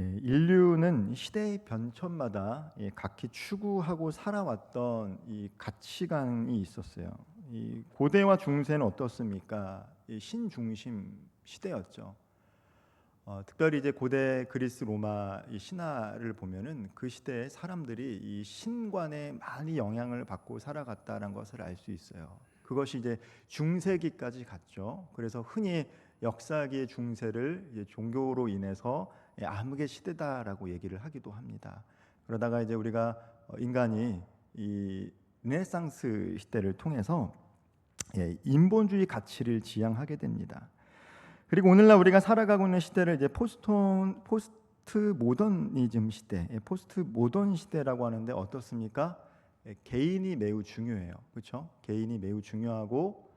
인류는 시대의 변천마다 각기 추구하고 살아왔던 이 가치관이 있었어요. 이 고대와 중세는 어떻습니까? 이 신중심 시대였죠. 특별히 이제 고대 그리스 로마 이 신화를 보면은 그 시대의 사람들이 이 신관에 많이 영향을 받고 살아갔다는 것을 알 수 있어요. 그것이 이제 중세기까지 갔죠. 그래서 흔히 역사기의 중세를 이제 종교로 인해서 암흑의 시대다라고 얘기를 하기도 합니다. 그러다가 이제 우리가 인간이 이 르네상스 시대를 통해서 인본주의 가치를 지향하게 됩니다. 그리고 오늘날 우리가 살아가고 있는 시대를 이제 포스트 모더니즘 시대, 포스트 모던 시대라고 하는데 어떻습니까? 개인이 매우 중요해요. 그렇죠? 개인이 매우 중요하고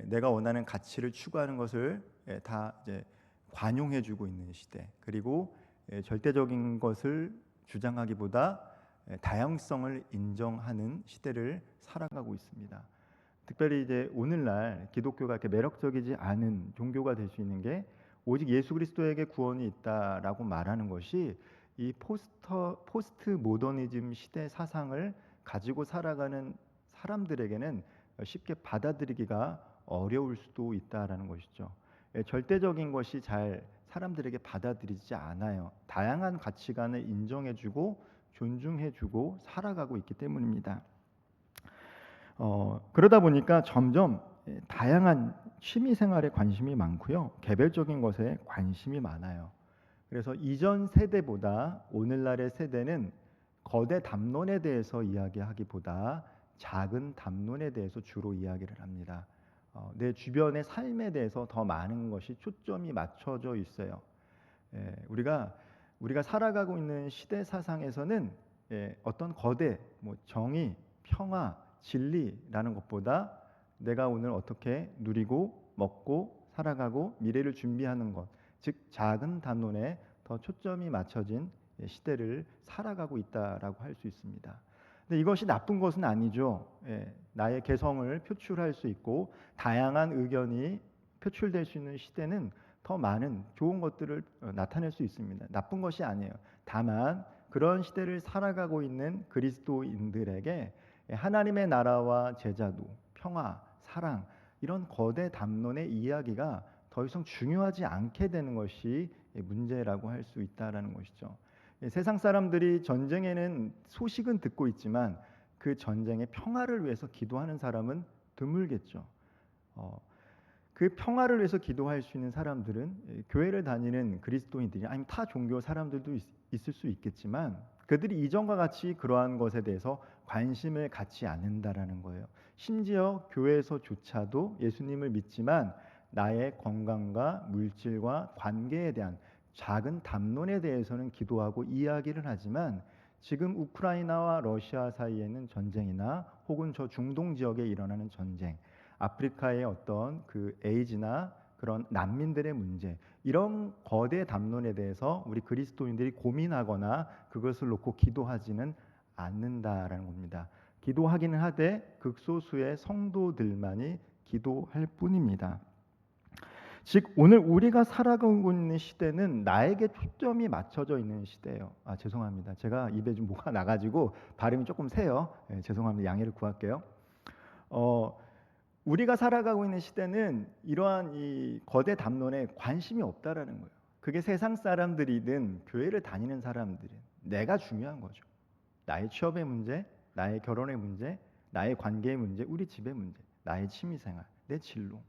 내가 원하는 가치를 추구하는 것을 다 이제 관용해주고 있는 시대. 그리고 절대적인 것을 주장하기보다 다양성을 인정하는 시대를 살아가고 있습니다. 특별히 이제 오늘날 기독교가 이렇게 매력적이지 않은 종교가 될 수 있는 게 오직 예수 그리스도에게 구원이 있다라고 말하는 것이 이 포스트 모더니즘 시대 사상을 가지고 살아가는 사람들에게는 쉽게 받아들이기가 어려울 수도 있다라는 것이죠. 절대적인 것이 잘 사람들에게 받아들이지 않아요. 다양한 가치관을 인정해주고 존중해주고 살아가고 있기 때문입니다. 그러다 보니까 점점 다양한 취미 생활에 관심이 많고요. 개별적인 것에 관심이 많아요. 그래서 이전 세대보다 오늘날의 세대는 거대 담론에 대해서 이야기하기보다 작은 담론에 대해서 주로 이야기를 합니다. 내 주변의 삶에 대해서 더 많은 것이 초점이 맞춰져 있어요. 우리가 살아가고 있는 시대 사상에서는 어떤 거대 정의, 평화, 진리라는 것보다 내가 오늘 어떻게 누리고 먹고 살아가고 미래를 준비하는 것, 즉 작은 담론에 더 초점이 맞춰진 시대를 살아가고 있다라고 할 수 있습니다. 근데 이것이 나쁜 것은 아니죠. 나의 개성을 표출할 수 있고 다양한 의견이 표출될 수 있는 시대는 더 많은 좋은 것들을 나타낼 수 있습니다. 나쁜 것이 아니에요. 다만 그런 시대를 살아가고 있는 그리스도인들에게 하나님의 나라와 제자도, 평화, 사랑 이런 거대 담론의 이야기가 더 이상 중요하지 않게 되는 것이 문제라고 할 수 있다라는 것이죠. 세상 사람들이 전쟁에는 소식은 듣고 있지만 그 전쟁의 평화를 위해서 기도하는 사람은 드물겠죠. 그 평화를 위해서 기도할 수 있는 사람들은 교회를 다니는 그리스도인들이 아니면 타 종교 사람들도 있을 수 있겠지만 그들이 이전과 같이 그러한 것에 대해서 관심을 갖지 않는다라는 거예요. 심지어 교회에서조차도 예수님을 믿지만 나의 건강과 물질과 관계에 대한 작은 담론에 대해서는 기도하고 이야기를 하지만 지금 우크라이나와 러시아 사이에는 전쟁이나 혹은 저 중동 지역에 일어나는 전쟁, 아프리카의 어떤 그 에이즈나 그런 난민들의 문제, 이런 거대 담론에 대해서 우리 그리스도인들이 고민하거나 그것을 놓고 기도하지는 않는다라는 겁니다. 기도하기는 하되 극소수의 성도들만이 기도할 뿐입니다. 즉 오늘 우리가 살아가고 있는 시대는 나에게 초점이 맞춰져 있는 시대예요. 죄송합니다. 제가 입에 좀 뭐가 나가지고 발음이 조금 세요. 죄송합니다. 양해를 구할게요. 우리가 살아가고 있는 시대는 이러한 이 거대 담론에 관심이 없다라는 거예요. 그게 세상 사람들이든 교회를 다니는 사람들은 내가 중요한 거죠. 나의 취업의 문제, 나의 결혼의 문제, 나의 관계의 문제, 우리 집의 문제, 나의 취미생활, 내 진로.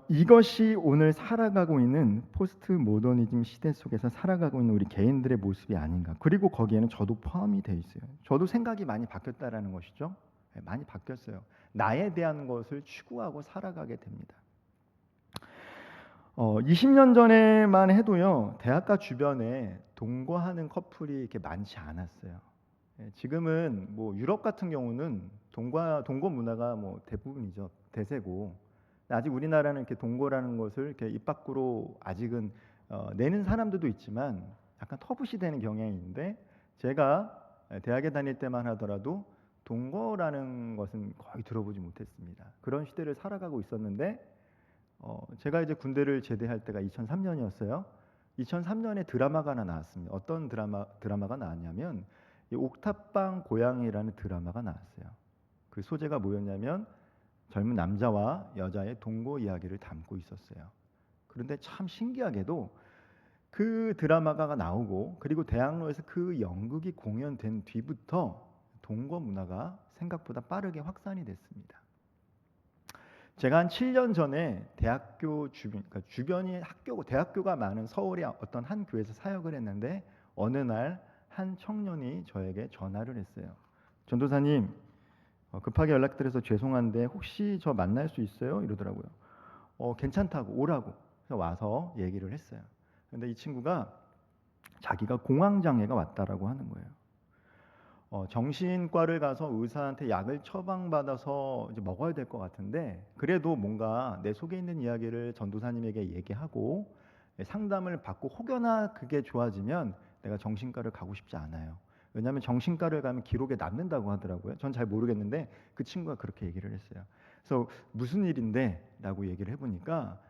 이것이 오늘 살아가고 있는 포스트 모더니즘 시대 속에서 살아가고 있는 우리 개인들의 모습이 아닌가. 그리고 거기에는 저도 포함이 돼 있어요. 저도 생각이 많이 바뀌었다라는 것이죠. 많이 바뀌었어요. 나에 대한 것을 추구하고 살아가게 됩니다. 20년 전에만 해도요, 대학가 주변에 동거하는 커플이 이렇게 많지 않았어요. 지금은 뭐 유럽 같은 경우는 동거 문화가 뭐 대부분이죠. 대세고 아직 우리나라는 이렇게 동거라는 것을 이렇게 입 밖으로 아직은 내는 사람들도 있지만 약간 터부시되는 경향이 있는데 제가 대학에 다닐 때만 하더라도 동거라는 것은 거의 들어보지 못했습니다. 그런 시대를 살아가고 있었는데 제가 이제 군대를 제대할 때가 2003년이었어요. 2003년에 드라마가 하나 나왔습니다. 어떤 드라마가 나왔냐면 이 옥탑방 고양이라는 드라마가 나왔어요. 그 소재가 뭐였냐면 젊은 남자와 여자의 동거 이야기를 담고 있었어요. 그런데 참 신기하게도 그 드라마가 나오고 그리고 대학로에서 그 연극이 공연된 뒤부터 동거 문화가 생각보다 빠르게 확산이 됐습니다. 제가 한 7년 전에 대학교 주변, 그러니까 주변이 학교고 대학교가 많은 서울의 어떤 한 교회에서 사역을 했는데 어느 날 한 청년이 저에게 전화를 했어요. 전도사님, 급하게 연락드려서 죄송한데 혹시 저 만날 수 있어요? 이러더라고요. 괜찮다고 오라고. 그래서 와서 얘기를 했어요. 근데 이 친구가 자기가 공황장애가 왔다라고 하는 거예요. 정신과를 가서 의사한테 약을 처방받아서 이제 먹어야 될 것 같은데 그래도 뭔가 내 속에 있는 이야기를 전도사님에게 얘기하고 상담을 받고 혹여나 그게 좋아지면 내가 정신과를 가고 싶지 않아요. 왜냐하면 정신과를 가면 기록에 남는다고 하더라고요. 전 잘 모르겠는데 그 친구가 그렇게 얘기를 했어요. 그래서 무슨 일인데? 라고 얘기를 해보니까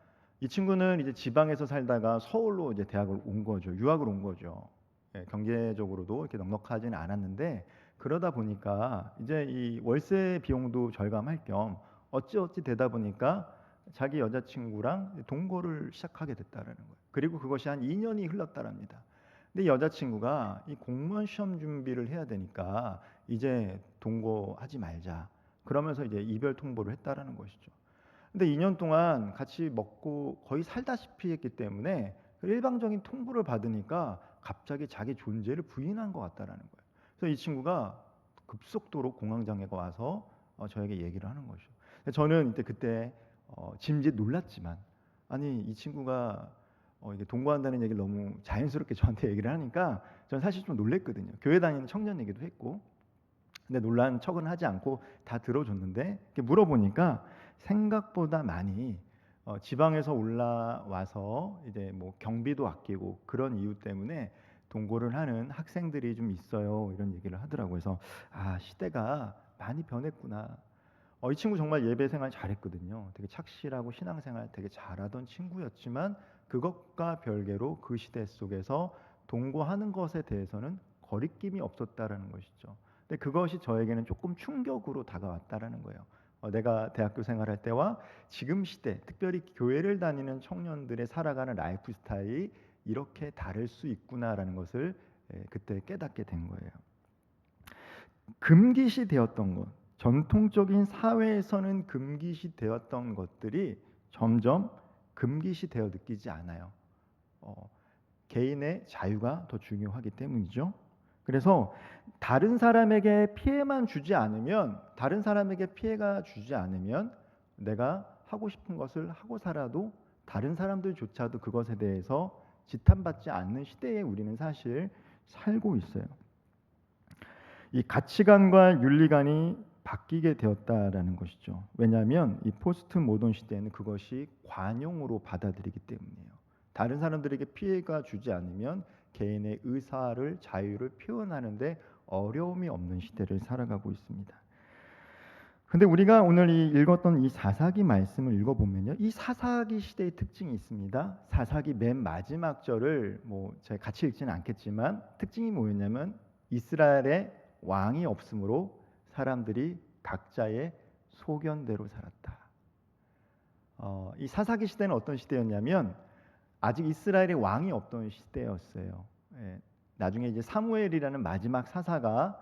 이 친구는 이제 지방에서 살다가 서울로 이제 대학을 온 거죠. 유학을 온 거죠. 경제적으로도 이렇게 넉넉하지는 않았는데 그러다 보니까 이제 이 월세 비용도 절감할 겸 어찌어찌 되다 보니까 자기 여자친구랑 동거를 시작하게 됐다라는 거예요. 그리고 그것이 한 2년이 흘렀다랍니다. 근데 여자친구가 이 공무원 시험 준비를 해야 되니까 이제 동거하지 말자. 그러면서 이제 이별 통보를 했다라는 것이죠. 근데 2년 동안 같이 먹고 거의 살다시피 했기 때문에 일방적인 통보를 받으니까 갑자기 자기 존재를 부인한 것 같다라는 거예요. 그래서 이 친구가 급속도로 공황장애가 와서 저에게 얘기를 하는 거죠. 저는 그때 짐짓 놀랐지만 아니 이 친구가 이게 동거한다는 얘기를 너무 자연스럽게 저한테 얘기를 하니까 저는 사실 좀 놀랬거든요. 교회 다니는 청년이기도 했고 근데 놀란 척은 하지 않고 다 들어줬는데 이렇게 물어보니까 생각보다 많이 지방에서 올라와서 이제 뭐 경비도 아끼고 그런 이유 때문에 동거를 하는 학생들이 좀 있어요. 이런 얘기를 하더라고요. 그래서 아 시대가 많이 변했구나. 이 친구 정말 예배 생활 잘했거든요. 되게 착실하고 신앙생활 되게 잘하던 친구였지만 그것과 별개로 그 시대 속에서 동거하는 것에 대해서는 거리낌이 없었다라는 것이죠. 근데 그것이 저에게는 조금 충격으로 다가왔다라는 거예요. 내가 대학교 생활할 때와 지금 시대, 특별히 교회를 다니는 청년들의 살아가는 라이프 스타일이 이렇게 다를 수 있구나라는 것을 그때 깨닫게 된 거예요. 금기시 되었던 것, 전통적인 사회에서는 금기시 되었던 것들이 점점 금기시 되어 느끼지 않아요. 개인의 자유가 더 중요하기 때문이죠. 그래서 다른 사람에게 피해만 주지 않으면, 다른 사람에게 피해가 주지 않으면 내가 하고 싶은 것을 하고 살아도 다른 사람들조차도 그것에 대해서 지탄받지 않는 시대에 우리는 사실 살고 있어요. 이 가치관과 윤리관이 바뀌게 되었다라는 것이죠. 왜냐하면 이 포스트 모던 시대에는 그것이 관용으로 받아들이기 때문이에요. 다른 사람들에게 피해가 주지 않으면 개인의 의사를 자유를 표현하는데 어려움이 없는 시대를 살아가고 있습니다. 근데 우리가 오늘 읽었던 이 사사기 말씀을 읽어보면요, 이 사사기 시대의 특징이 있습니다. 사사기 맨 마지막 절을 제가 같이 읽지는 않겠지만 특징이 뭐였냐면 이스라엘에 왕이 없으므로 사람들이 각자의 소견대로 살았다. 이 사사기 시대는 어떤 시대였냐면 아직 이스라엘에 왕이 없던 시대였어요. 나중에 이제 사무엘이라는 마지막 사사가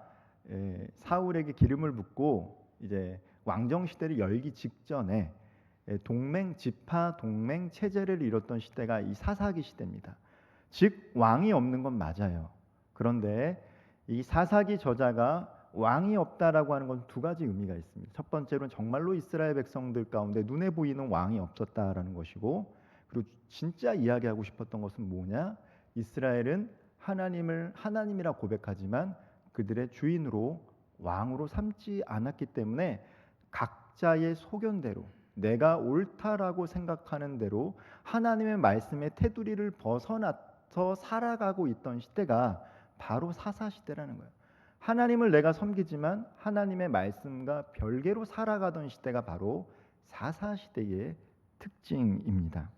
사울에게 기름을 붓고 이제 왕정 시대를 열기 직전에 동맹 지파 동맹 체제를 이뤘던 시대가 이 사사기 시대입니다. 즉 왕이 없는 건 맞아요. 그런데 이 사사기 저자가 왕이 없다라고 하는 건 두 가지 의미가 있습니다. 첫 번째로는 정말로 이스라엘 백성들 가운데 눈에 보이는 왕이 없었다라는 것이고, 그리고 진짜 이야기하고 싶었던 것은 뭐냐? 이스라엘은 하나님을 하나님이라 고백하지만 그들의 주인으로 왕으로 삼지 않았기 때문에 각자의 소견대로 내가 옳다라고 생각하는 대로 하나님의 말씀의 테두리를 벗어나서 살아가고 있던 시대가 바로 사사시대라는 거예요. 하나님을 내가 섬기지만 하나님의 말씀과 별개로 살아가던 시대가 바로 사사시대의 특징입니다.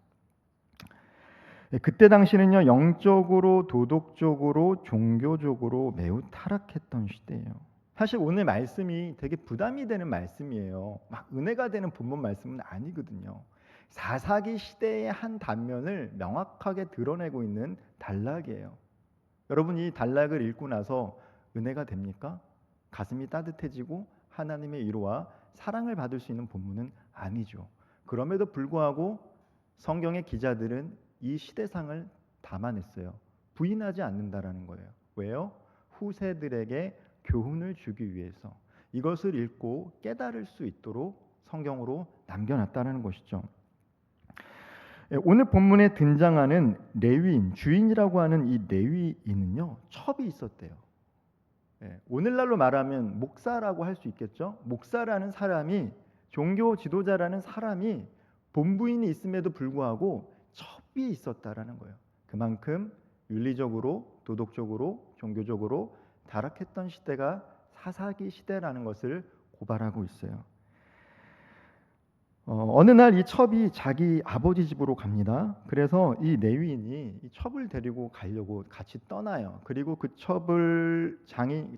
그때 당시는요, 영적으로, 도덕적으로, 종교적으로 매우 타락했던 시대예요. 사실 오늘 말씀이 되게 부담이 되는 말씀이에요. 막 은혜가 되는 본문 말씀은 아니거든요. 사사기 시대의 한 단면을 명확하게 드러내고 있는 단락이에요. 여러분, 이 단락을 읽고 나서 은혜가 됩니까? 가슴이 따뜻해지고 하나님의 위로와 사랑을 받을 수 있는 본문은 아니죠. 그럼에도 불구하고 성경의 기자들은 이 시대상을 담아냈어요. 부인하지 않는다라는 거예요. 왜요? 후세들에게 교훈을 주기 위해서 이것을 읽고 깨달을 수 있도록 성경으로 남겨놨다는 것이죠. 오늘 본문에 등장하는 레위인, 주인이라고 하는 이 레위인은요, 첩이 있었대요. 오늘날로 말하면 목사라고 할 수 있겠죠. 목사라는 사람이, 종교 지도자라는 사람이 본부인이 있음에도 불구하고 첩이 있었다라는 거예요. 그만큼 윤리적으로, 도덕적으로, 종교적으로 타락했던 시대가 사사기 시대라는 것을 고발하고 있어요. 어느 날 이 첩이 자기 아버지 집으로 갑니다. 그래서 이 레위인이 이 첩을 데리고 가려고 같이 떠나요. 그리고 그 첩을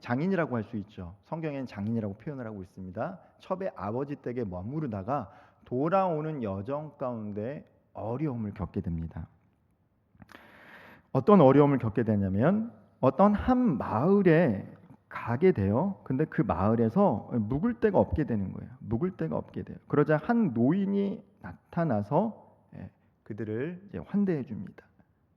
장인이라고 할 수 있죠. 성경에는 장인이라고 표현을 하고 있습니다. 첩의 아버지 댁에 머무르다가 돌아오는 여정 가운데 어려움을 겪게 됩니다. 어떤 어려움을 겪게 되냐면 어떤 한 마을에 가게 돼요. 근데 그 마을에서 묵을 데가 없게 되는 거예요. 묵을 데가 없게 돼요. 그러자 한 노인이 나타나서 그들을 이제 환대해 줍니다.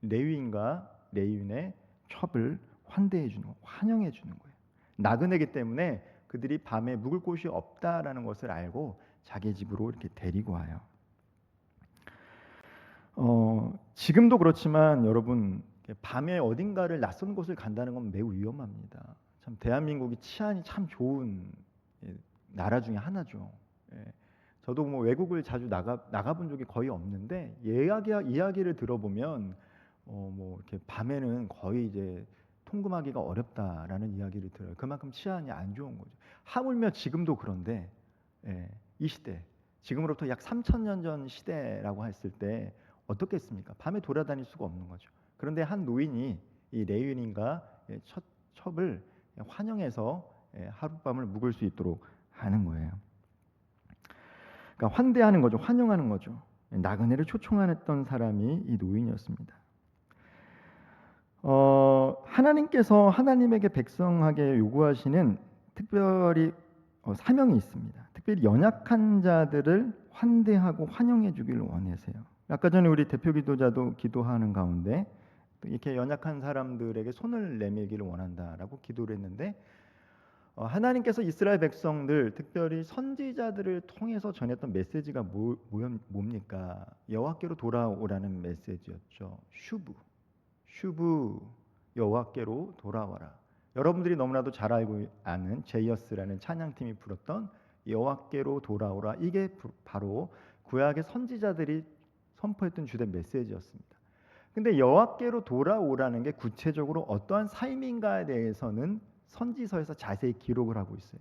레위인과 레위인의 첩을 환대해 주는, 환영해 주는 거예요. 나그네기 때문에 그들이 밤에 묵을 곳이 없다라는 것을 알고 자기 집으로 이렇게 데리고 와요. 지금도 그렇지만 여러분, 밤에 어딘가를 낯선 곳을 간다는 건 매우 위험합니다. 참 대한민국이 치안이 참 좋은 나라 중에 하나죠. 저도 뭐 외국을 자주 나가본 적이 거의 없는데 이야기를 들어보면 뭐 이렇게 밤에는 거의 이제 통금하기가 어렵다라는 이야기를 들어요. 그만큼 치안이 안 좋은 거죠. 하물며 지금도 그런데 이 시대, 지금으로부터 약 3,000년 전 시대라고 했을 때 어떻겠습니까? 밤에 돌아다닐 수가 없는 거죠. 그런데 한 노인이 이 레위인과 첩을 환영해서 하룻밤을 묵을 수 있도록 하는 거예요. 그러니까 환대하는 거죠. 환영하는 거죠. 나그네를 초청했던 사람이 이 노인이었습니다. 하나님께서 하나님에게 백성에게 요구하시는 특별히 사명이 있습니다. 특별히 연약한 자들을 환대하고 환영해 주기를 원하세요. 아까 전에 우리 대표 기도자도 기도하는 가운데 이렇게 연약한 사람들에게 손을 내밀기를 원한다라고 기도를 했는데, 하나님께서 이스라엘 백성들, 특별히 선지자들을 통해서 전했던 메시지가 뭡니까? 여호와께로 돌아오라는 메시지였죠. 슈브, 여호와께로 돌아와라. 여러분들이 너무나도 잘 알고 아는 제이어스라는 찬양팀이 부르던 여호와께로 돌아오라, 이게 바로 구약의 선지자들이 선포했던 주된 메시지였습니다. 근데 여호와께로 돌아오라는 게 구체적으로 어떠한 삶인가에 대해서는 선지서에서 자세히 기록을 하고 있어요.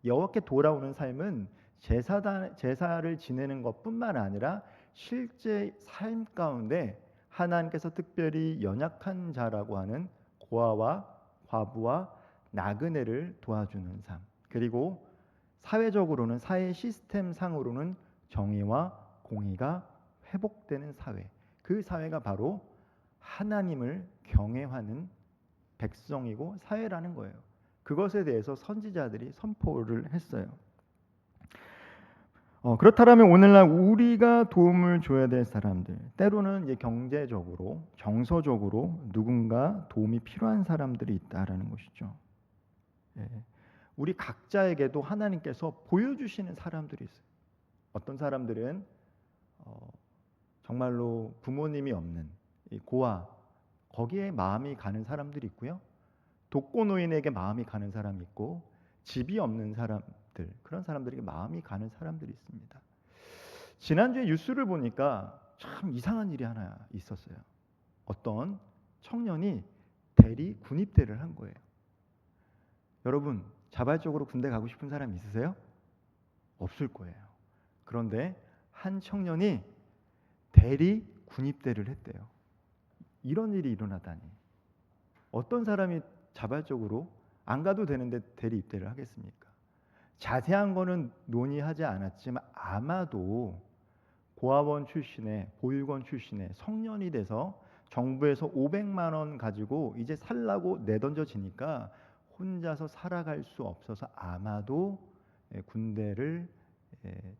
여호와께 돌아오는 삶은 제사를 지내는 것뿐만 아니라 실제 삶 가운데 하나님께서 특별히 연약한 자라고 하는 고아와 과부와 나그네를 도와주는 삶, 그리고 사회적으로는, 사회 시스템 상으로는 정의와 공의가 회복되는 사회, 그 사회가 바로 하나님을 경외하는 백성이고 사회라는 거예요. 그것에 대해서 선지자들이 선포를 했어요. 그렇다면 오늘날 우리가 도움을 줘야 될 사람들, 때로는 이제 경제적으로, 정서적으로 누군가 도움이 필요한 사람들이 있다라는 것이죠. 우리 각자에게도 하나님께서 보여주시는 사람들이 있어요. 어떤 사람들은 정말로 부모님이 없는 이 고아, 거기에 마음이 가는 사람들이 있고요. 독거노인에게 마음이 가는 사람이 있고, 집이 없는 사람들, 그런 사람들에게 마음이 가는 사람들이 있습니다. 지난주에 뉴스를 보니까 참 이상한 일이 하나 있었어요. 어떤 청년이 대리 군입대를 한 거예요. 여러분, 자발적으로 군대 가고 싶은 사람 있으세요? 없을 거예요. 그런데 한 청년이 대리 군입대를 했대요. 이런 일이 일어나다니. 어떤 사람이 자발적으로 안 가도 되는데 대리 입대를 하겠습니까? 자세한 거는 논의하지 않았지만 아마도 고아원 출신의 보육원 출신의 성년이 돼서 정부에서 500만 원 가지고 이제 살라고 내던져지니까 혼자서 살아갈 수 없어서 아마도 군대를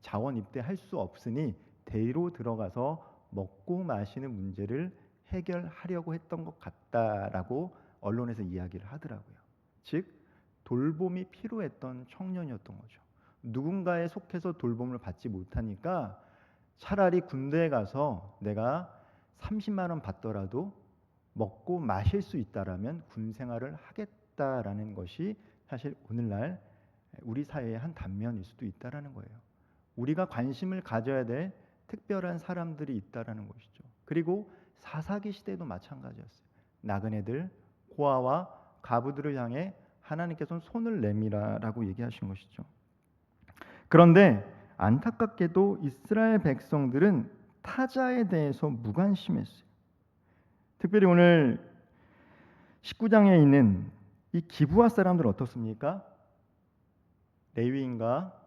자원 입대할 수 없으니 대리로 들어가서 먹고 마시는 문제를 해결하려고 했던 것 같다라고 언론에서 이야기를 하더라고요. 즉 돌봄이 필요했던 청년이었던 거죠. 누군가에 속해서 돌봄을 받지 못하니까 차라리 군대에 가서 내가 30만 원 받더라도 먹고 마실 수 있다라면 군 생활을 하겠다라는 것이 사실 오늘날 우리 사회의 한 단면일 수도 있다라는 거예요. 우리가 관심을 가져야 될 특별한 사람들이 있다라는 것이죠. 그리고 사사기 시대도 마찬가지였어요. 나그네들, 고아와 가부들을 향해 하나님께서는 손을 내밀라라고 얘기하신 것이죠. 그런데 안타깝게도 이스라엘 백성들은 타자에 대해서 무관심했어요. 특별히 오늘 19장에 있는 이 기브아 사람들 어떻습니까? 레위인과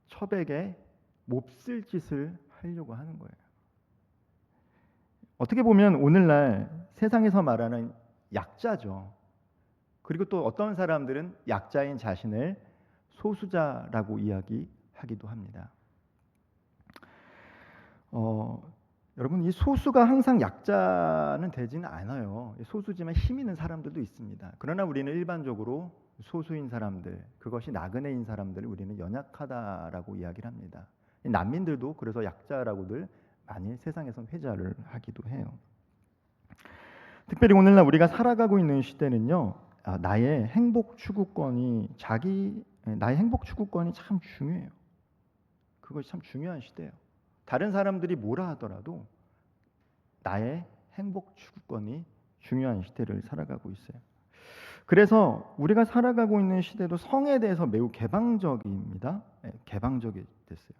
첩에게 몹쓸 짓을 하려고 하는 거예요. 어떻게 보면 오늘날 세상에서 말하는 약자죠. 그리고 또 어떤 사람들은 약자인 자신을 소수자라고 이야기하기도 합니다. 여러분, 이 소수가 항상 약자는 되지는 않아요. 소수지만 힘 있는 사람들도 있습니다. 그러나 우리는 일반적으로 소수인 사람들, 그것이 나그네인 사람들을 우리는 연약하다라고 이야기를 합니다. 난민들도 그래서 약자라고들 많이 세상에서 회자를 하기도 해요. 특별히 오늘날 우리가 살아가고 있는 시대는요, 나의 행복 추구권이 참 중요해요. 그것이 참 중요한 시대예요. 다른 사람들이 뭐라 하더라도 나의 행복 추구권이 중요한 시대를 살아가고 있어요. 그래서 우리가 살아가고 있는 시대도 성에 대해서 매우 개방적입니다. 개방적이 됐어요.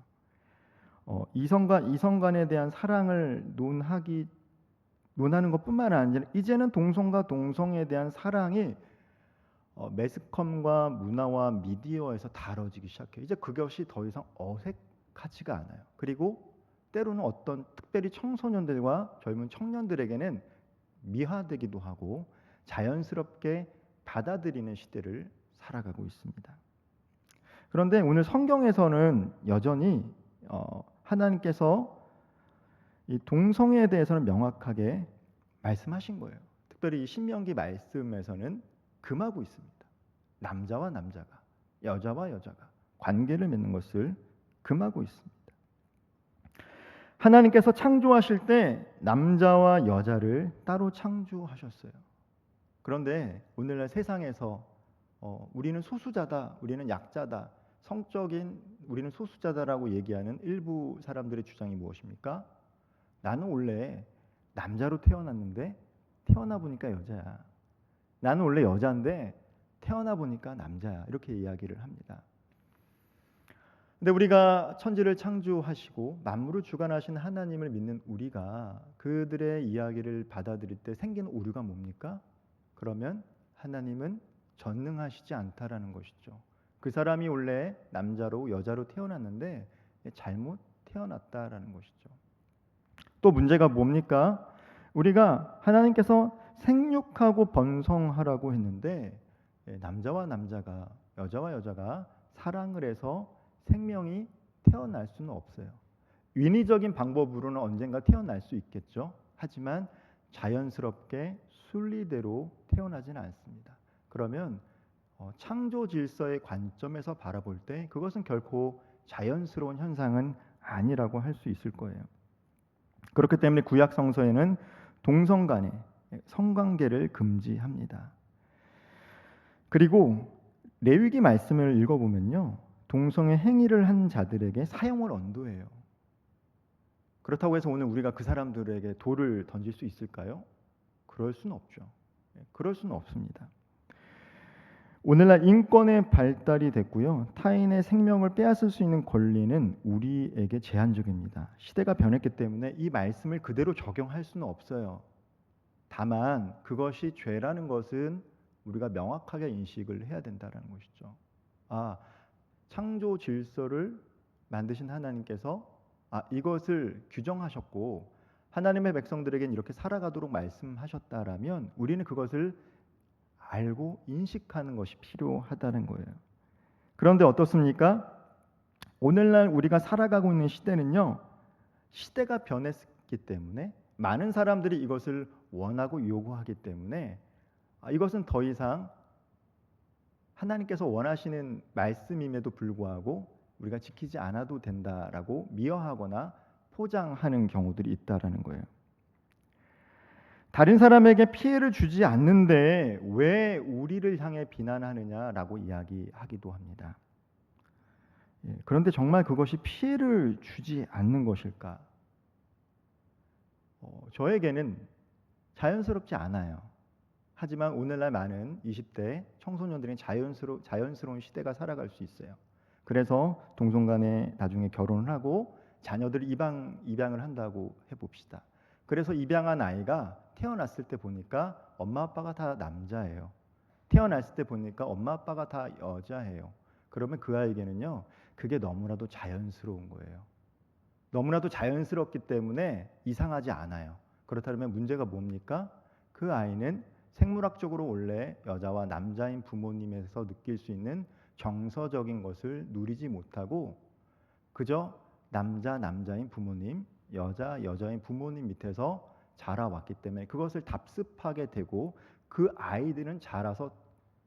이성과 이성 간에 대한 사랑을 논하는 것뿐만 아니라 이제는 동성과 동성에 대한 사랑이 매스컴과 문화와 미디어에서 다뤄지기 시작해요. 이제 그것이 더 이상 어색하지가 않아요. 그리고 때로는 어떤 특별히 청소년들과 젊은 청년들에게는 미화되기도 하고 자연스럽게 받아들이는 시대를 살아가고 있습니다. 그런데 오늘 성경에서는 여전히 하나님께서 이 동성애에 대해서는 명확하게 말씀하신 거예요. 특별히 신명기 말씀에서는 금하고 있습니다. 남자와 남자가, 여자와 여자가 관계를 맺는 것을 금하고 있습니다. 하나님께서 창조하실 때 남자와 여자를 따로 창조하셨어요. 그런데 오늘날 세상에서 우리는 소수자다, 우리는 약자다, 성적인 우리는 소수자다라고 얘기하는 일부 사람들의 주장이 무엇입니까? 나는 원래 남자로 태어났는데 태어나 보니까 여자야. 나는 원래 여자인데 태어나 보니까 남자야. 이렇게 이야기를 합니다. 근데 우리가 천지를 창조하시고 만물을 주관하신 하나님을 믿는 우리가 그들의 이야기를 받아들일 때 생기는 오류가 뭡니까? 그러면 하나님은 전능하시지 않다라는 것이죠. 그 사람이 원래 남자로 여자로 태어났는데 잘못 태어났다라는 것이죠. 또 문제가 뭡니까? 우리가 하나님께서 생육하고 번성하라고 했는데 남자와 남자가, 여자와 여자가 사랑을 해서 생명이 태어날 수는 없어요. 인위적인 방법으로는 언젠가 태어날 수 있겠죠. 하지만 자연스럽게 순리대로 태어나지는 않습니다. 그러면 창조 질서의 관점에서 바라볼 때 그것은 결코 자연스러운 현상은 아니라고 할 수 있을 거예요. 그렇기 때문에 구약 성서에는 동성 간의 성관계를 금지합니다. 그리고 레위기 말씀을 읽어보면요, 동성애 행위를 한 자들에게 사형을 언도해요. 그렇다고 해서 오늘 우리가 그 사람들에게 돌을 던질 수 있을까요? 그럴 수는 없죠. 그럴 수는 없습니다. 오늘날 인권의 발달이 됐고요, 타인의 생명을 빼앗을 수 있는 권리는 우리에게 제한적입니다. 시대가 변했기 때문에 이 말씀을 그대로 적용할 수는 없어요. 다만 그것이 죄라는 것은 우리가 명확하게 인식을 해야 된다는 것이죠. 창조 질서를 만드신 하나님께서 이것을 규정하셨고 하나님의 백성들에게는 이렇게 살아가도록 말씀하셨다라면 우리는 그것을 알고 인식하는 것이 필요하다는 거예요. 그런데 어떻습니까? 오늘날 우리가 살아가고 있는 시대는요, 시대가 변했기 때문에 많은 사람들이 이것을 원하고 요구하기 때문에 이것은 더 이상 하나님께서 원하시는 말씀임에도 불구하고 우리가 지키지 않아도 된다라고 미화하거나 포장하는 경우들이 있다라는 거예요. 다른 사람에게 피해를 주지 않는데 왜 우리를 향해 비난하느냐라고 이야기하기도 합니다. 그런데 정말 그것이 피해를 주지 않는 것일까? 저에게는 자연스럽지 않아요. 하지만 오늘날 많은 20대 청소년들이 자연스러운 시대가 살아갈 수 있어요. 그래서 동성간에 나중에 결혼을 하고 자녀들 입양을 한다고 해봅시다. 그래서 입양한 아이가 태어났을 때 보니까 엄마 아빠가 다 남자예요. 태어났을 때 보니까 엄마 아빠가 다 여자예요. 그러면 그 아이에게는요, 그게 너무나도 자연스러운 거예요. 너무나도 자연스럽기 때문에 이상하지 않아요. 그렇다면 문제가 뭡니까? 그 아이는 생물학적으로 원래 여자와 남자인 부모님에서 느낄 수 있는 정서적인 것을 누리지 못하고 그저 남자인 부모님, 여자인 부모님 밑에서 자라왔기 때문에 그것을 답습하게 되고 그 아이들은 자라서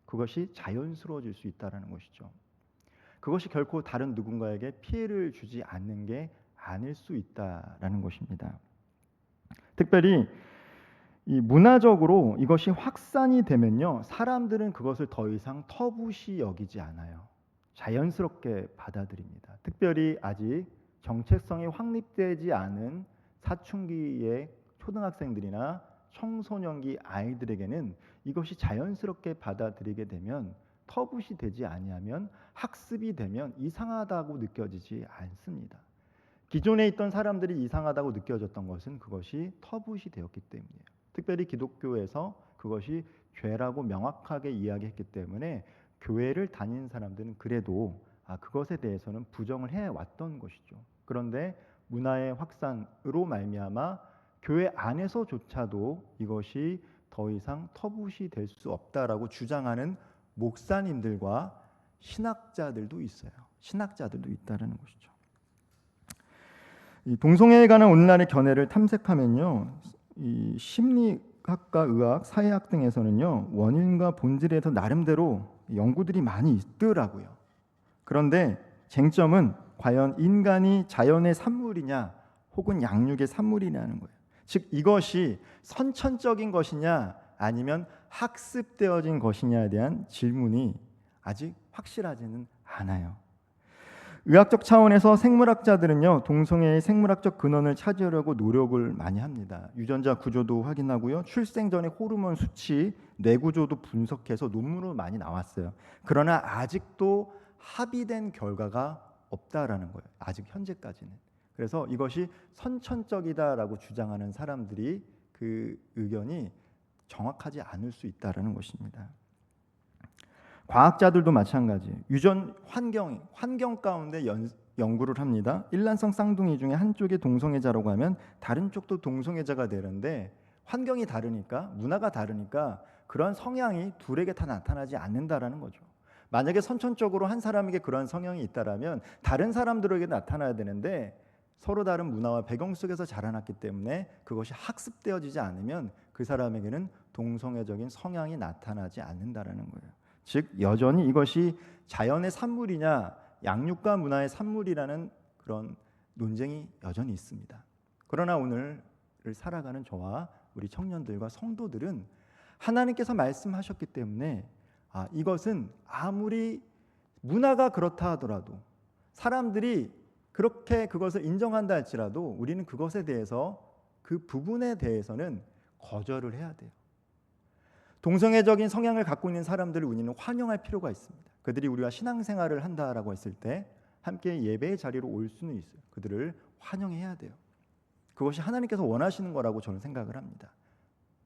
그것이 자연스러워질 수 있다는 것이죠. 그것이 결코 다른 누군가에게 피해를 주지 않는 게 아닐 수 있다라는 것입니다. 특별히 이 문화적으로 이것이 확산이 되면요, 사람들은 그것을 더 이상 터부시 여기지 않아요. 자연스럽게 받아들입니다. 특별히 아직 정체성이 확립되지 않은 사춘기의 초등학생들이나 청소년기 아이들에게는 이것이 자연스럽게 받아들이게 되면 터부시 되지 아니하면 학습이 되면 이상하다고 느껴지지 않습니다. 기존에 있던 사람들이 이상하다고 느껴졌던 것은 그것이 터부시 되었기 때문이에요. 특별히 기독교에서 그것이 죄라고 명확하게 이야기했기 때문에 교회를 다니는 사람들은 그래도 그것에 대해서는 부정을 해왔던 것이죠. 그런데 문화의 확산으로 말미암아 교회 안에서조차도 이것이 더 이상 터부시 될 수 없다라고 주장하는 목사님들과 신학자들도 있어요. 신학자들도 있다는 것이죠. 이 동성애에 관한 오늘날의 견해를 탐색하면요, 이 심리학과 의학, 사회학 등에서는요, 원인과 본질에 대해서 나름대로 연구들이 많이 있더라고요. 그런데 쟁점은 과연 인간이 자연의 산물이냐 혹은 양육의 산물이냐는 거예요. 즉 이것이 선천적인 것이냐 아니면 학습되어진 것이냐에 대한 질문이 아직 확실하지는 않아요. 의학적 차원에서 생물학자들은요, 동성애의 생물학적 근원을 찾으려고 노력을 많이 합니다. 유전자 구조도 확인하고요, 출생 전의 호르몬 수치, 뇌 구조도 분석해서 논문으로 많이 나왔어요. 그러나 아직도 합의된 결과가 없다라는 거예요. 아직 현재까지는. 그래서 이것이 선천적이다라고 주장하는 사람들이 그 의견이 정확하지 않을 수 있다라는 것입니다. 과학자들도 마찬가지예요. 유전 환경 가운데 연구를 합니다. 일란성 쌍둥이 중에 한쪽이 동성애자라고 하면 다른 쪽도 동성애자가 되는데 환경이 다르니까, 문화가 다르니까 그런 성향이 둘에게 다 나타나지 않는다라는 거죠. 만약에 선천적으로 한 사람에게 그런 성향이 있다라면 다른 사람들에게 나타나야 되는데 서로 다른 문화와 배경 속에서 자라났기 때문에 그것이 학습되어지지 않으면 그 사람에게는 동성애적인 성향이 나타나지 않는다라는 거예요. 즉 여전히 이것이 자연의 산물이냐 양육과 문화의 산물이라는 그런 논쟁이 여전히 있습니다. 그러나 오늘을 살아가는 저와 우리 청년들과 성도들은 하나님께서 말씀하셨기 때문에 이것은 아무리 문화가 그렇다 하더라도 사람들이 그렇게 그것을 인정한다 할지라도 우리는 그것에 대해서 그 부분에 대해서는 거절을 해야 돼요. 동성애적인 성향을 갖고 있는 사람들을 우리는 환영할 필요가 있습니다. 그들이 우리와 신앙생활을 한다라고 했을 때 함께 예배의 자리로 올 수는 있어요. 그들을 환영해야 돼요. 그것이 하나님께서 원하시는 거라고 저는 생각을 합니다.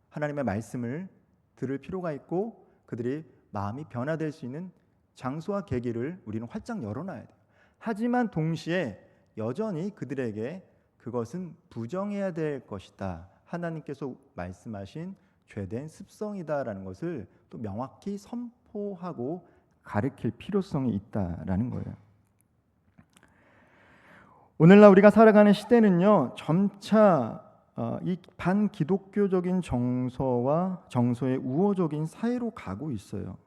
하나님의 말씀을 들을 필요가 있고 그들이 마음이 변화될 수 있는 장소와 계기를 우리는 활짝 열어놔야 돼요. 하지만 동시에 여전히 그들에게 그것은 부정해야 될 것이다. 하나님께서 말씀하신 죄된 습성이다라는 것을 또 명확히 선포하고 가르칠 필요성이 있다라는 거예요. 오늘날 우리가 살아가는 시대는요, 점차 이 반기독교적인 정서의 우호적인 사회로 가고 있어요.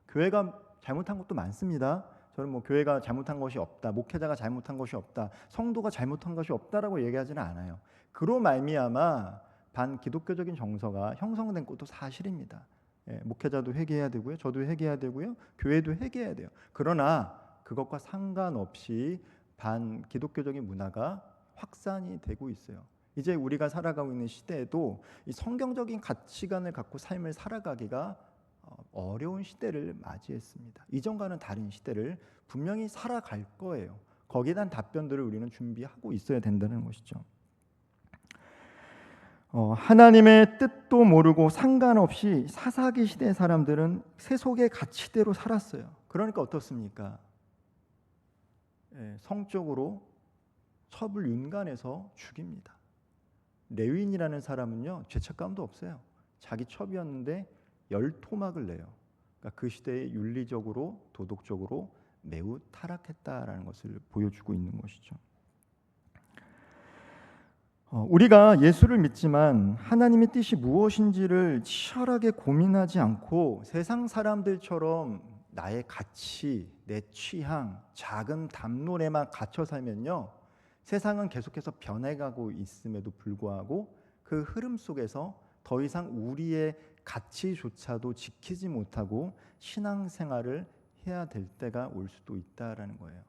교회가 잘못한 것도 많습니다. 저는 교회가 잘못한 것이 없다, 목회자가 잘못한 것이 없다, 성도가 잘못한 것이 없다라고 얘기하지는 않아요. 그로 말미암아 반기독교적인 정서가 형성된 것도 사실입니다. 목회자도 회개해야 되고요, 저도 회개해야 되고요, 교회도 회개해야 돼요. 그러나 그것과 상관없이 반기독교적인 문화가 확산이 되고 있어요. 이제 우리가 살아가고 있는 시대에도 이 성경적인 가치관을 갖고 삶을 살아가기가 어려운 시대를 맞이했습니다. 이전과는 다른 시대를 분명히 살아갈 거예요. 거기에 대한 답변들을 우리는 준비하고 있어야 된다는 것이죠. 하나님의 뜻도 모르고 상관없이 사사기 시대 사람들은 세속의 가치대로 살았어요. 그러니까 어떻습니까? 성적으로 첩을 윤관해서 죽입니다. 레위인이라는 사람은요, 죄책감도 없어요. 자기 첩이었는데 10토막을 내요. 그러니까 그 시대에 윤리적으로 도덕적으로 매우 타락했다라는 것을 보여주고 있는 것이죠. 우리가 예수를 믿지만 하나님의 뜻이 무엇인지를 치열하게 고민하지 않고 세상 사람들처럼 나의 가치, 내 취향, 작은 담론에만 갇혀 살면요, 세상은 계속해서 변해가고 있음에도 불구하고 그 흐름 속에서 더 이상 우리의 가치조차도 지키지 못하고 신앙생활을 해야 될 때가 올 수도 있다라는 거예요.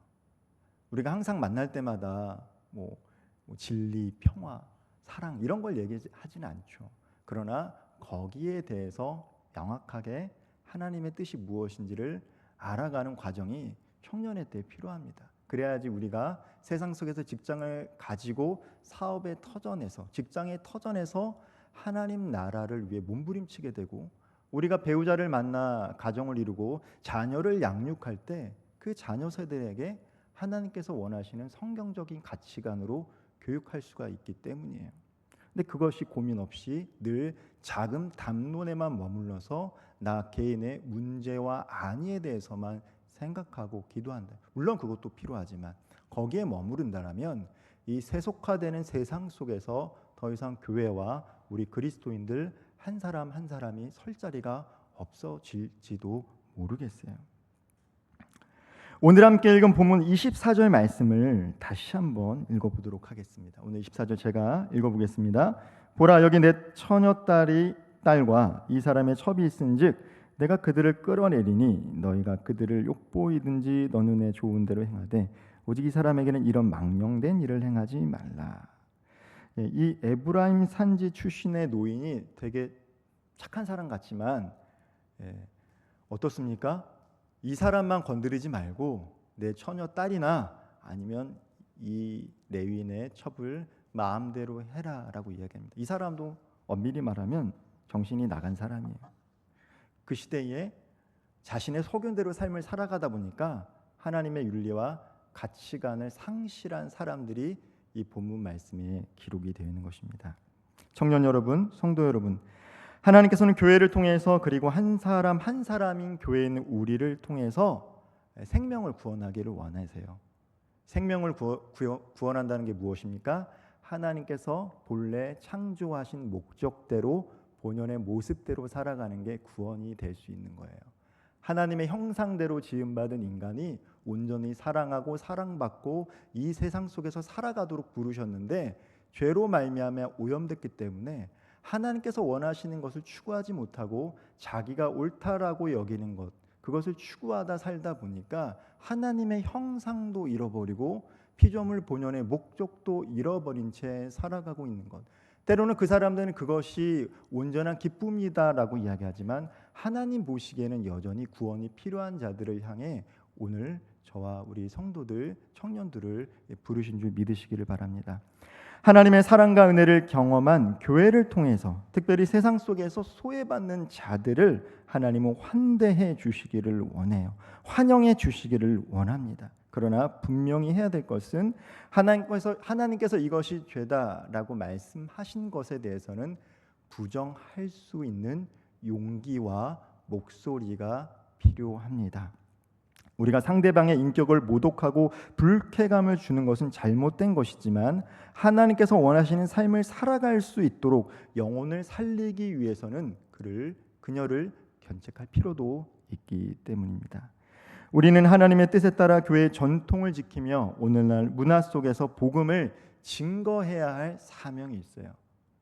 우리가 항상 만날 때마다 진리, 평화, 사랑 이런 걸 얘기하지는 않죠. 그러나 거기에 대해서 명확하게 하나님의 뜻이 무엇인지를 알아가는 과정이 청년의 때에 필요합니다. 그래야지 우리가 세상 속에서 직장을 가지고 사업의 터전에서, 직장의 터전에서 하나님 나라를 위해 몸부림치게 되고, 우리가 배우자를 만나 가정을 이루고 자녀를 양육할 때 그 자녀 세대에게 하나님께서 원하시는 성경적인 가치관으로 교육할 수가 있기 때문이에요. 근데 그것이 고민 없이 늘 작은 담론에만 머물러서 나 개인의 문제와 안위에 대해서만 생각하고 기도한다. 물론 그것도 필요하지만 거기에 머무른다면 이 세속화되는 세상 속에서 더 이상 교회와 우리 그리스도인들 한 사람 한 사람이 설 자리가 없어질지도 모르겠어요. 오늘 함께 읽은 본문 24절 말씀을 다시 한번 읽어보도록 하겠습니다. 오늘 24절 제가 읽어보겠습니다. 보라, 여기 내 처녀딸이 딸과 이 사람의 첩이 있은즉 내가 그들을 끌어내리니 너희가 그들을 욕보이든지 너 눈에 좋은 대로 행하되 오직 이 사람에게는 이런 망령된 일을 행하지 말라. 이 에브라임 산지 출신의 노인이 되게 착한 사람 같지만 어떻습니까? 이 사람만 건드리지 말고 내 처녀 딸이나 아니면 이 레위인의 첩을 마음대로 해라라고 이야기합니다. 이 사람도 엄밀히 말하면 정신이 나간 사람이에요. 그 시대에 자신의 소견대로 삶을 살아가다 보니까 하나님의 윤리와 가치관을 상실한 사람들이 이 본문 말씀에 기록이 되어 있는 것입니다. 청년 여러분, 성도 여러분, 하나님께서는 교회를 통해서 그리고 한 사람 한 사람인 교회에 있는 우리를 통해서 생명을 구원하기를 원하세요. 생명을 구원한다는 게 무엇입니까? 하나님께서 본래 창조하신 목적대로 본연의 모습대로 살아가는 게 구원이 될 수 있는 거예요. 하나님의 형상대로 지음받은 인간이 온전히 사랑하고 사랑받고 이 세상 속에서 살아가도록 부르셨는데 죄로 말미암아 오염됐기 때문에 하나님께서 원하시는 것을 추구하지 못하고 자기가 옳다라고 여기는 것, 그것을 추구하다 살다 보니까 하나님의 형상도 잃어버리고 피조물 본연의 목적도 잃어버린 채 살아가고 있는 것. 때로는 그 사람들은 그것이 온전한 기쁨이다라고 이야기하지만 하나님 보시기에는 여전히 구원이 필요한 자들을 향해 오늘 저와 우리 성도들, 청년들을 부르신 줄 믿으시기를 바랍니다. 하나님의 사랑과 은혜를 경험한 교회를 통해서 특별히 세상 속에서 소외받는 자들을 하나님은 환대해 주시기를 원해요. 환영해 주시기를 원합니다. 그러나 분명히 해야 될 것은 하나님께서 이것이 죄다라고 말씀하신 것에 대해서는 부정할 수 있는 용기와 목소리가 필요합니다. 우리가 상대방의 인격을 모독하고 불쾌감을 주는 것은 잘못된 것이지만 하나님께서 원하시는 삶을 살아갈 수 있도록 영혼을 살리기 위해서는 그녀를 견책할 필요도 있기 때문입니다. 우리는 하나님의 뜻에 따라 교회의 전통을 지키며 오늘날 문화 속에서 복음을 증거해야 할 사명이 있어요.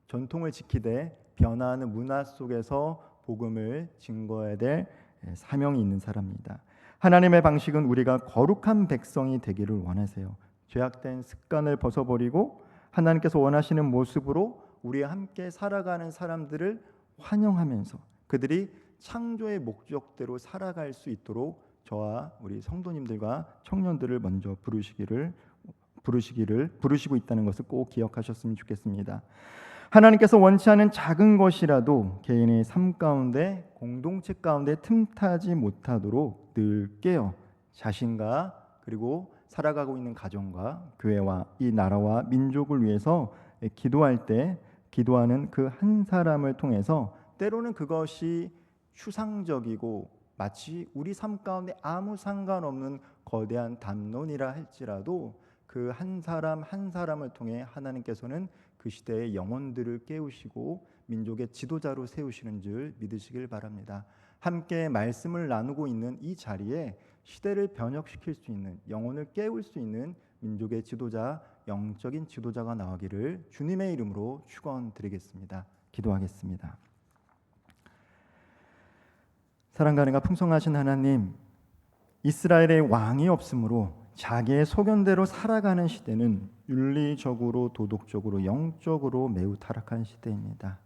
전통을 지키되 변화하는 문화 속에서 복음을 증거해야 될 사명이 있는 사람입니다. 하나님의 방식은 우리가 거룩한 백성이 되기를 원하세요. 죄악된 습관을 벗어버리고 하나님께서 원하시는 모습으로 우리와 함께 살아가는 사람들을 환영하면서 그들이 창조의 목적대로 살아갈 수 있도록 저와 우리 성도님들과 청년들을 먼저 부르시고 있다는 것을 꼭 기억하셨으면 좋겠습니다. 하나님께서 원치 않은 작은 것이라도 개인의 삶 가운데 공동체 가운데 틈타지 못하도록 늘 깨어 자신과 그리고 살아가고 있는 가정과 교회와 이 나라와 민족을 위해서 기도할 때 기도하는 그 한 사람을 통해서 때로는 그것이 추상적이고 마치 우리 삶 가운데 아무 상관없는 거대한 담론이라 할지라도 그 한 사람 한 사람을 통해 하나님께서는 그 시대의 영혼들을 깨우시고 민족의 지도자로 세우시는 줄 믿으시길 바랍니다. 함께 말씀을 나누고 있는 이 자리에 시대를 변혁시킬 수 있는 영혼을 깨울 수 있는 민족의 지도자, 영적인 지도자가 나오기를 주님의 이름으로 축원드리겠습니다. 기도하겠습니다. 사랑과 은혜가 풍성하신 하나님, 이스라엘의 왕이 없으므로 자기의 소견대로 살아가는 시대는 윤리적으로, 도덕적으로, 영적으로 매우 타락한 시대입니다.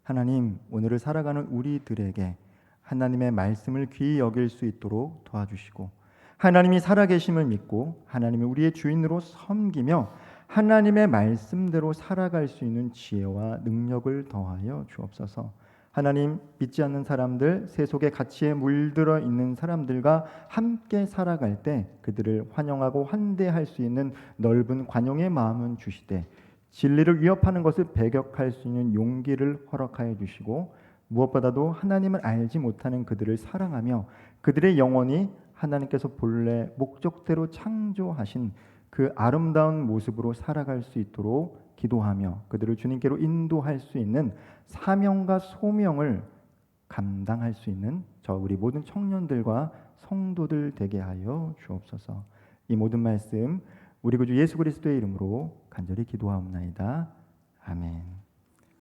하나님, 오늘을 살아가는 우리들에게 하나님의 말씀을 귀히 여길 수 있도록 도와주시고 하나님이 살아계심을 믿고 하나님이 우리의 주인으로 섬기며 하나님의 말씀대로 살아갈 수 있는 지혜와 능력을 더하여 주옵소서. 하나님, 믿지 않는 사람들, 세속의 가치에 물들어 있는 사람들과 함께 살아갈 때 그들을 환영하고 환대할 수 있는 넓은 관용의 마음은 주시되 진리를 위협하는 것을 배격할 수 있는 용기를 허락하여 주시고 무엇보다도 하나님을 알지 못하는 그들을 사랑하며 그들의 영혼이 하나님께서 본래 목적대로 창조하신 그 아름다운 모습으로 살아갈 수 있도록 기도하며 그들을 주님께로 인도할 수 있는 사명과 소명을 감당할 수 있는 저 우리 모든 청년들과 성도들 되게 하여 주옵소서. 이 모든 말씀 우리 구주 예수 그리스도의 이름으로 간절히 기도하옵나이다. 아멘.